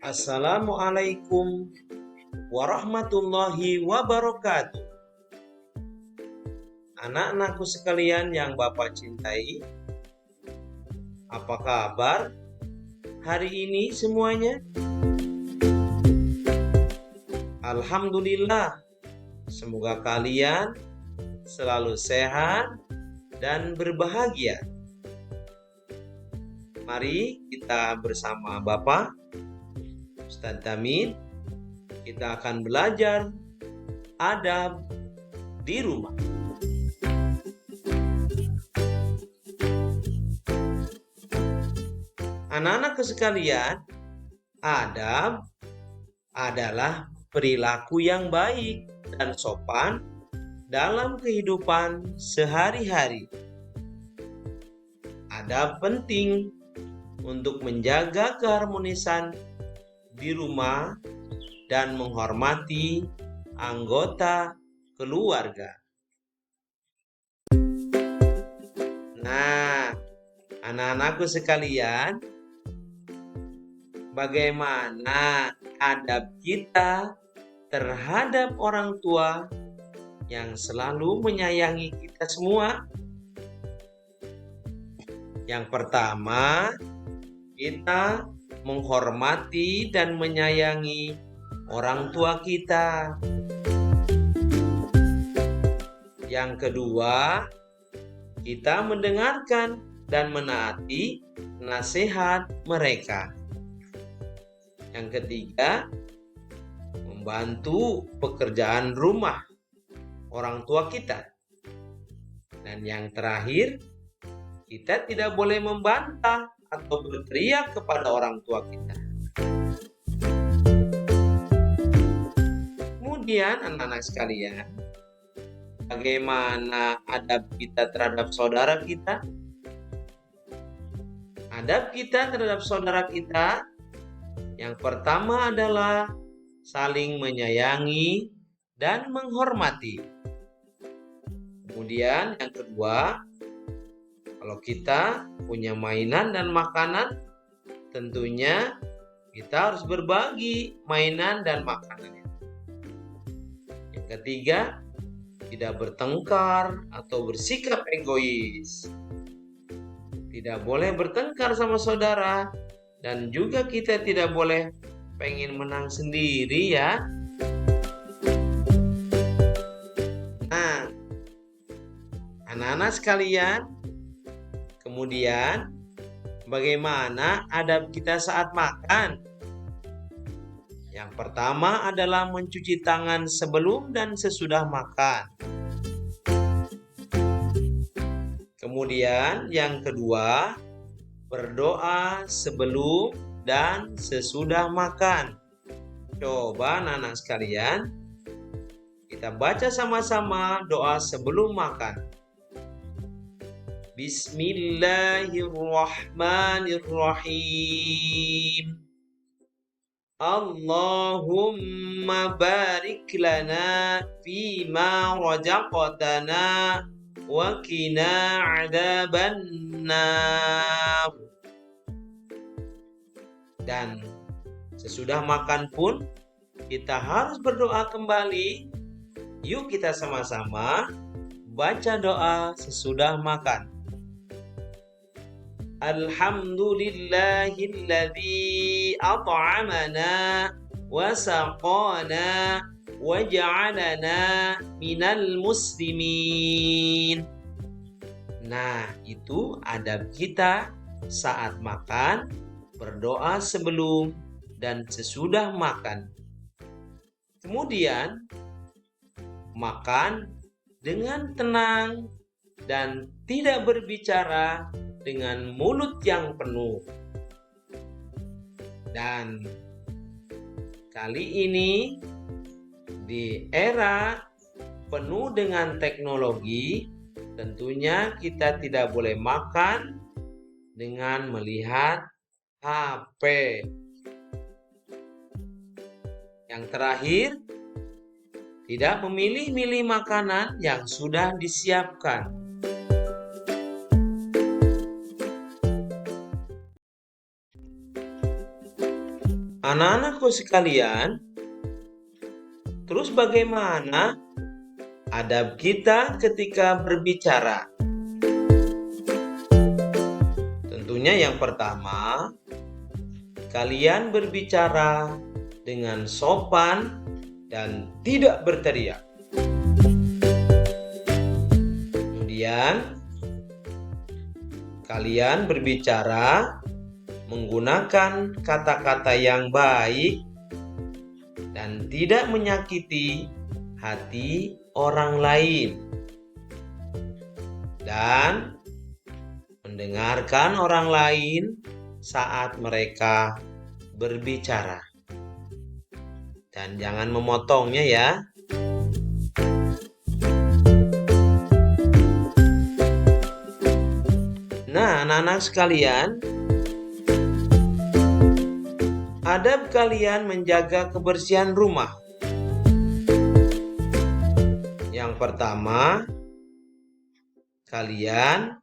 Assalamualaikum warahmatullahi wabarakatuh. Anak-anakku sekalian yang Bapak cintai, apa kabar hari ini semuanya? Alhamdulillah, semoga kalian selalu sehat dan berbahagia. Mari kita bersama Bapak Ustadz Tamin, kita akan belajar adab di rumah. Anak-anak sekalian, adab adalah perilaku yang baik dan sopan dalam kehidupan sehari-hari. Adab penting untuk menjaga keharmonisan di rumah dan menghormati anggota keluarga. Nah, anak-anakku sekalian, bagaimana adab kita terhadap orang tua yang selalu menyayangi kita semua? Yang pertama, kita menghormati dan menyayangi orang tua kita. Yang kedua, kita mendengarkan dan menaati nasihat mereka. Yang ketiga, membantu pekerjaan rumah orang tua kita. Dan yang terakhir, kita tidak boleh membantah atau berteriak kepada orang tua kita. Kemudian anak-anak sekalian, bagaimana adab kita terhadap saudara kita? Adab kita terhadap saudara kita yang pertama adalah saling menyayangi dan menghormati. Kemudian yang kedua, kalau kita punya mainan dan makanan, tentunya kita harus berbagi mainan dan makanan. Yang ketiga, tidak bertengkar atau bersikap egois. Tidak boleh bertengkar sama saudara, dan juga kita tidak boleh pengen menang sendiri ya. Nah, anak-anak sekalian, kemudian, bagaimana adab kita saat makan? Yang pertama adalah mencuci tangan sebelum dan sesudah makan. Kemudian, yang kedua, berdoa sebelum dan sesudah makan. Coba anak-anak sekalian, kita baca sama-sama doa sebelum makan. Bismillahirrahmanirrahim. Allahumma barik lana fima razaqtana wa qina adzabannar. Dan sesudah makan pun kita harus berdoa kembali. Yuk kita sama-sama baca doa sesudah makan. Alhamdulillahilladzi at'amana wa saqana wa ja'alana minal muslimin. Nah, itu adab kita saat makan, berdoa sebelum dan sesudah makan. Kemudian, makan dengan tenang dan tidak berbicara dengan mulut yang penuh. Dan kali ini di era penuh dengan teknologi, tentunya kita tidak boleh makan dengan melihat HP. Yang terakhir, tidak memilih-milih makanan yang sudah disiapkan. Anak-anakku sekalian, terus bagaimana adab kita ketika berbicara? Tentunya yang pertama, kalian berbicara dengan sopan dan tidak berteriak. Kemudian, kalian berbicara menggunakan kata-kata yang baik dan tidak menyakiti hati orang lain. Dan mendengarkan orang lain saat mereka berbicara. Dan jangan memotongnya ya. Nah, anak-anak sekalian, adab kalian menjaga kebersihan rumah. Yang pertama, kalian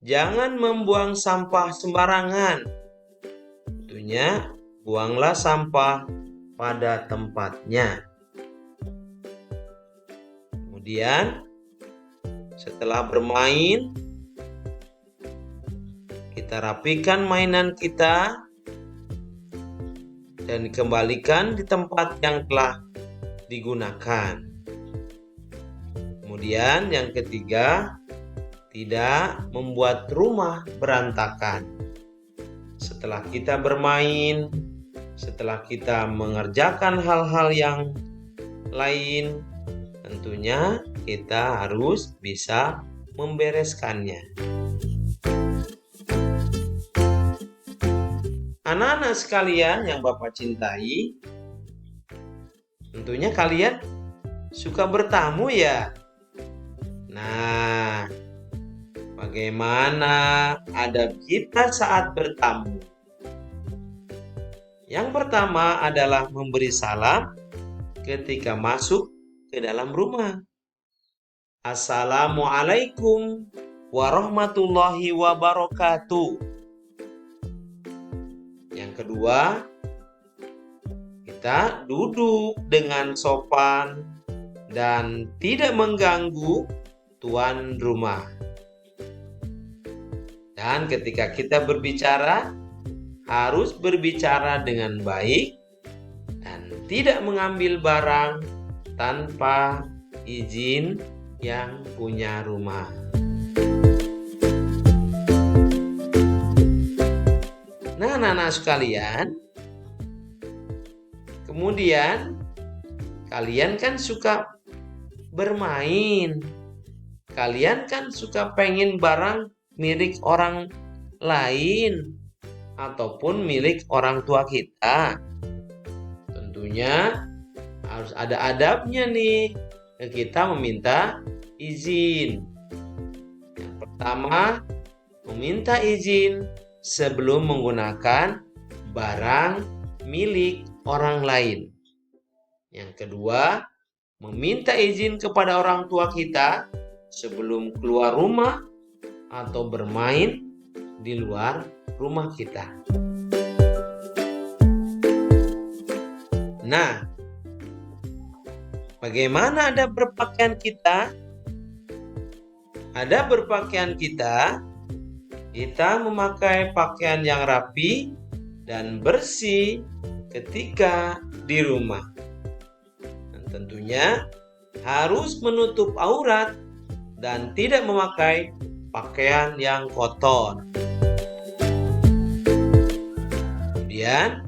jangan membuang sampah sembarangan. Tentunya, buanglah sampah pada tempatnya. Kemudian, setelah bermain, kita rapikan mainan kita dan dikembalikan di tempat yang telah digunakan. Kemudian yang ketiga, tidak membuat rumah berantakan. Setelah kita bermain, setelah kita mengerjakan hal-hal yang lain, tentunya kita harus bisa membereskannya. Anak-anak sekalian yang Bapak cintai, tentunya kalian suka bertamu ya? Nah, bagaimana adab kita saat bertamu? Yang pertama adalah memberi salam ketika masuk ke dalam rumah. Assalamualaikum warahmatullahi wabarakatuh. Yang kedua, kita duduk dengan sopan dan tidak mengganggu tuan rumah. Dan ketika kita berbicara, harus berbicara dengan baik dan tidak mengambil barang tanpa izin yang punya rumah. Nah, anak-anak sekalian, kemudian kalian kan suka bermain. Kalian kan suka pengen barang milik orang lain ataupun milik orang tua kita. Tentunya harus ada adabnya nih. Kita meminta izin. Yang pertama, meminta izin sebelum menggunakan barang milik orang lain. Yang kedua, meminta izin kepada orang tua kita sebelum keluar rumah atau bermain di luar rumah kita. Nah, bagaimana adab berpakaian kita? Adab berpakaian kita memakai pakaian yang rapi dan bersih ketika di rumah. Dan tentunya harus menutup aurat dan tidak memakai pakaian yang kotor. Kemudian,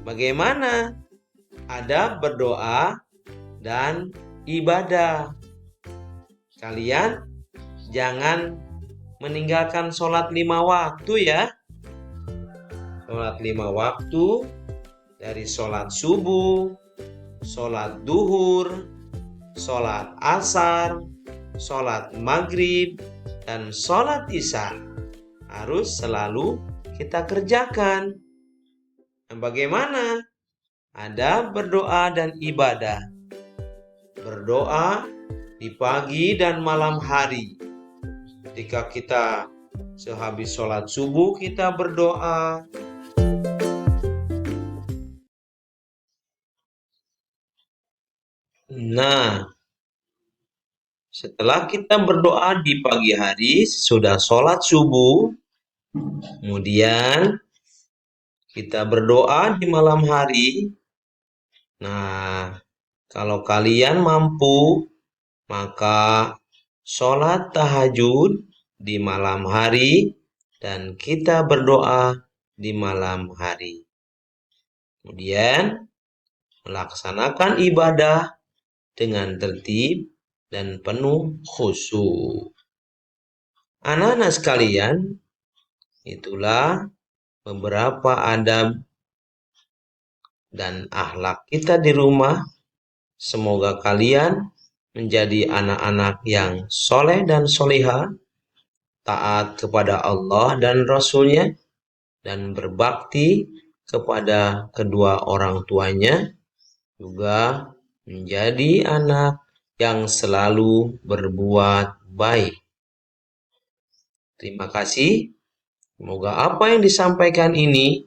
bagaimana adab berdoa dan ibadah? Kalian jangan meninggalkan sholat 5 waktu ya. Sholat 5 waktu dari sholat subuh, sholat duhur, sholat asar, sholat maghrib, dan sholat isya harus selalu kita kerjakan. Dan bagaimana adab berdoa dan ibadah? Berdoa di pagi dan malam hari. Ketika kita sehabis sholat subuh kita berdoa. Nah, setelah kita berdoa di pagi hari, sudah sholat subuh, kemudian kita berdoa di malam hari. Nah, kalau kalian mampu, maka sholat tahajud di malam hari dan kita berdoa di malam hari. Kemudian melaksanakan ibadah dengan tertib dan penuh khusyuk. Anak-anak sekalian, itulah beberapa adab dan akhlak kita di rumah. Semoga kalian menjadi anak-anak yang soleh dan solihah, taat kepada Allah dan Rasul-Nya, dan berbakti kepada kedua orang tuanya, juga menjadi anak yang selalu berbuat baik. Terima kasih. Semoga apa yang disampaikan ini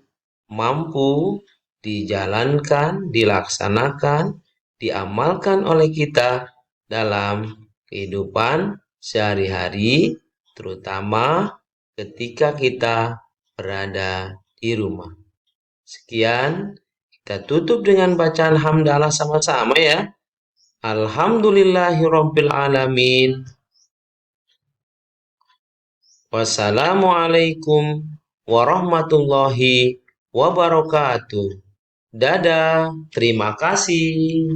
mampu dijalankan, dilaksanakan, diamalkan oleh kita dalam kehidupan sehari-hari, terutama ketika kita berada di rumah. Sekian, kita tutup dengan bacaan hamdalah sama-sama ya. Alhamdulillahirabbil alamin. Wassalamualaikum warahmatullahi wabarakatuh. Dadah, terima kasih.